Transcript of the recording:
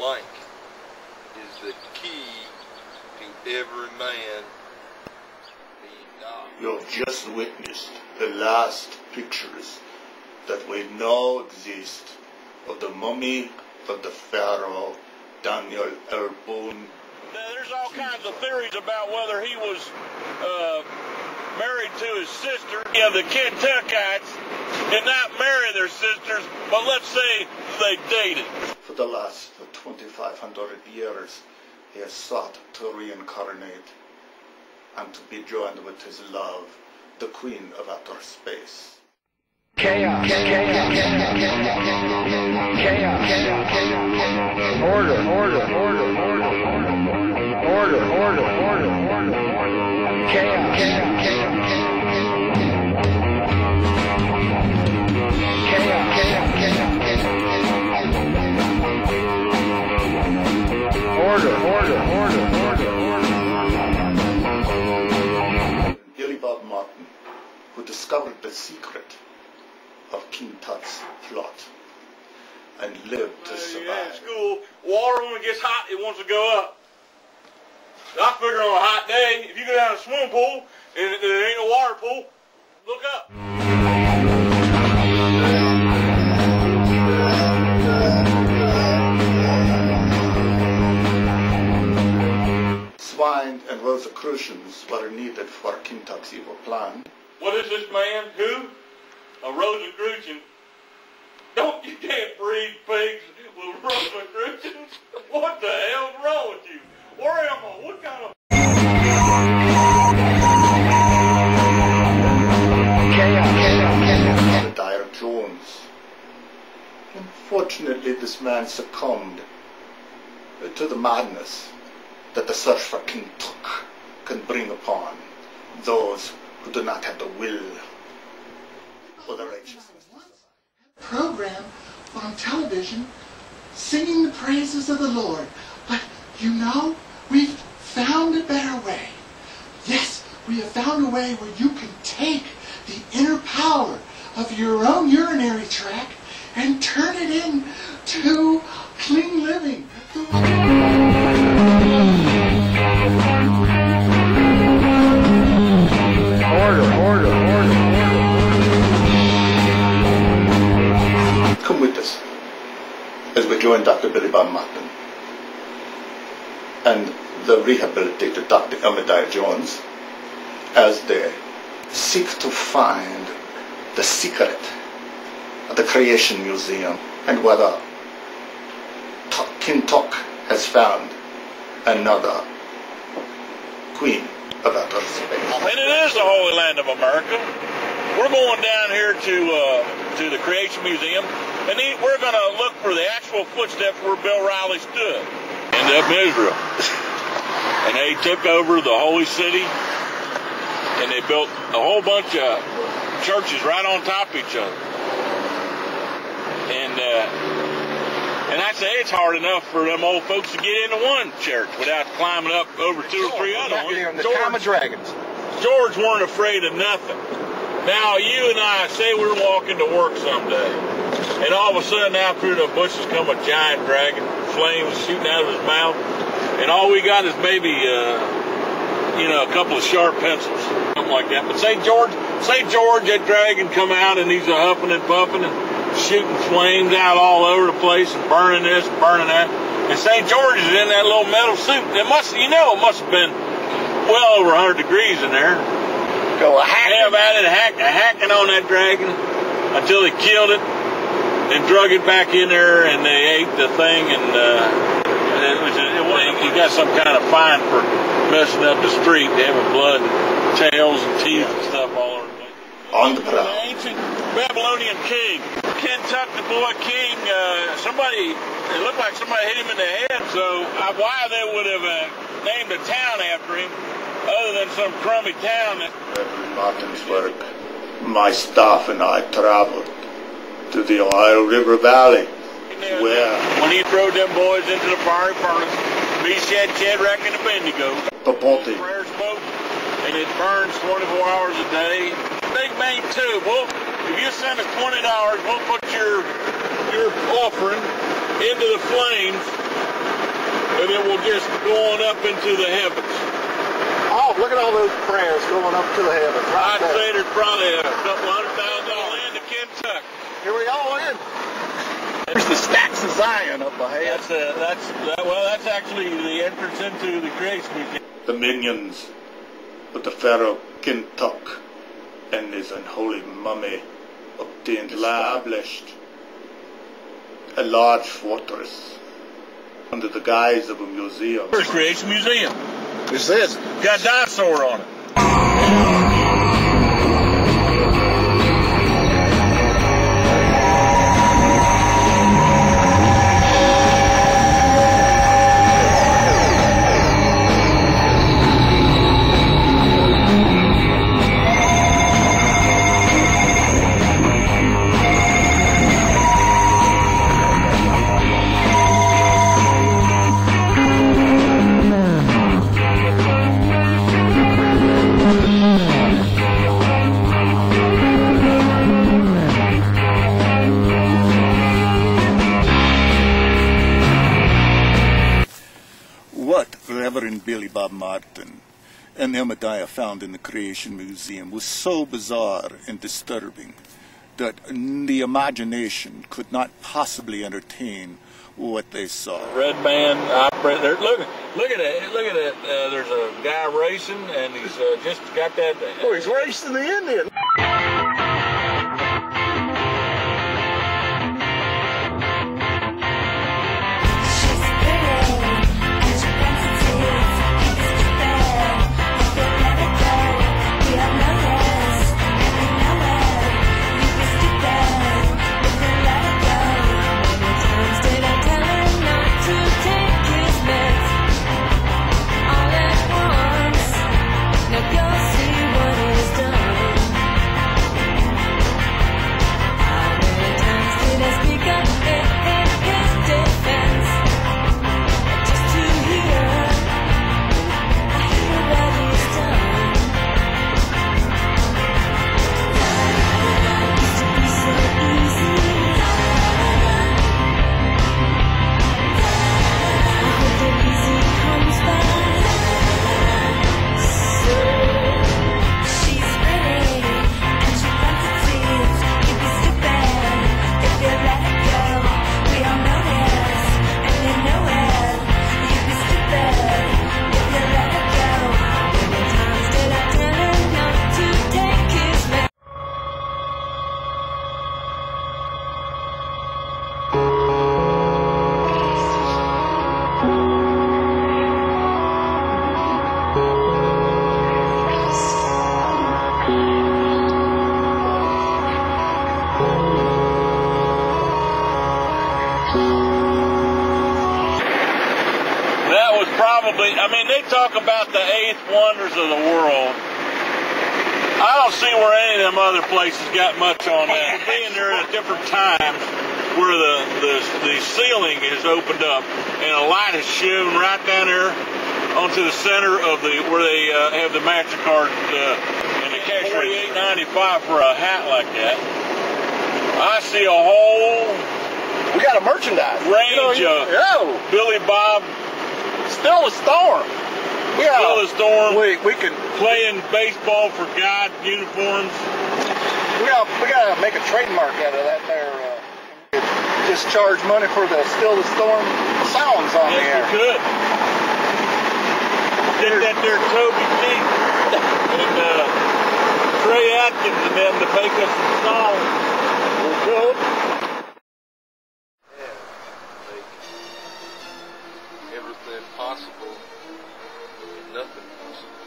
blank is the key to every man being God. You have just witnessed the last pictures that we know exist of the mummy of the pharaoh Daniel Erboon. There's all kinds of theories about whether he was married to his sister. Yeah, the Ken-tukites did not marry their sisters, but let's say they dated. For the last 2,500 years, he has sought to reincarnate and to be joined with his love, the queen of outer space. Chaos. Order. Chaos. Order. Billy Bob Martin, who discovered the secret of Ken-tuk's plot and lived to survive. Yeah, school, water when it gets hot, it wants to go up. I figure on a hot day, if you go down a swimming pool and there ain't a water pool, look up. Swine and Rosicrucians were needed for Ken-tuk's evil plan. What is this man? Who? A Rosicrucian? You can't breed pigs with Rosicrucians? What the hell's wrong with you? Where am I? What kind of... Elmidiah Jones. Unfortunately, this man succumbed to the madness that the search for Ken-tuk can bring upon those who do not have the will or the righteousness. Program on television singing the praises of the Lord. But you know, we've found a better way. Yes, we have found a way where you can take the inner power of your own urinary tract and turn it into clean living. Order. Come with us as we join Dr. Billy Bob Martin and the rehabilitated Dr. Elmidiah Jones as they seek to find the secret of the Creation Museum and whether Ken-tuk has found another queen of outer space. And it is the Holy Land of America. We're going down here to the Creation Museum, and we're going to look for the actual footsteps where Bill Riley stood. End up in Israel. And they took over the holy city, and they built a whole bunch of churches right on top of each other. And I say it's hard enough for them old folks to get into one church without climbing up over two or three other ones. The Common Dragons. George weren't afraid of nothing. Now, you and I, say we're walking to work someday, and all of a sudden out through the bushes come a giant dragon, flames shooting out of his mouth, and all we got is maybe, a couple of sharp pencils, something like that. But say George, that dragon come out and he's huffing and puffing and shooting flames out all over the place and burning this and burning that. And St. George is in that little metal suit. It must have been well over 100 degrees in there. Go hacking on that dragon until they killed it and drug it back in there, and they ate the thing, and he got some kind of fine for messing up the street, having blood and tails and teeth and stuff all over the place. On the prowl. The ancient Babylonian king, Ken-tuk, the boy king, it looked like somebody hit him in the head, so why they would have named a town after him, other than some crummy town that... Reverend Martin's work, my staff and I traveled to the Ohio River Valley, where... When he threw them boys into the fiery furnace, Meshach, Shadrach, and Abednego, Papote. prayer spoke, and it burns 24 hours a day. Big main tube. Well, if you send us $20, we'll put your offering into the flames that will just go on up into the heavens. Oh, look at all those prayers going up to the heavens. Right I'd there. say there's probably a couple $100,000 land to Ken-tuk. Here we go in. There's the stacks of Zion up ahead. That's actually the entrance into the Creation Museum. The minions of the Pharaoh Ken-tuk and his unholy mummy obtained established a large fortress under the guise of a museum. The Creation Museum. What's this? Got a dinosaur on it. What Reverend Billy Bob Martin and Elmidiah found in the Creation Museum was so bizarre and disturbing that the imagination could not possibly entertain what they saw. Red man operator. Look at it. Look at it. There's a guy racing, and he's just got that. Oh, he's racing the Indian. I mean, they talk about the 8th wonders of the world. I don't see where any of them other places got much on that. Being there at different times where the ceiling is opened up and a light is shown right down there onto the center of where they have the MasterCard and the cash rate $8.95 for a hat like that. I see a whole We got a merchandise range of Billy Bob. Still a storm. Still a storm. We can playing baseball for God uniforms. We gotta make a trademark out of that there. Just charge money for the Still the Storm songs on the air. Yes, we could. Get that there Toby Keith and Trey Atkins and them to make us some songs. We could. Everything possible and nothing possible.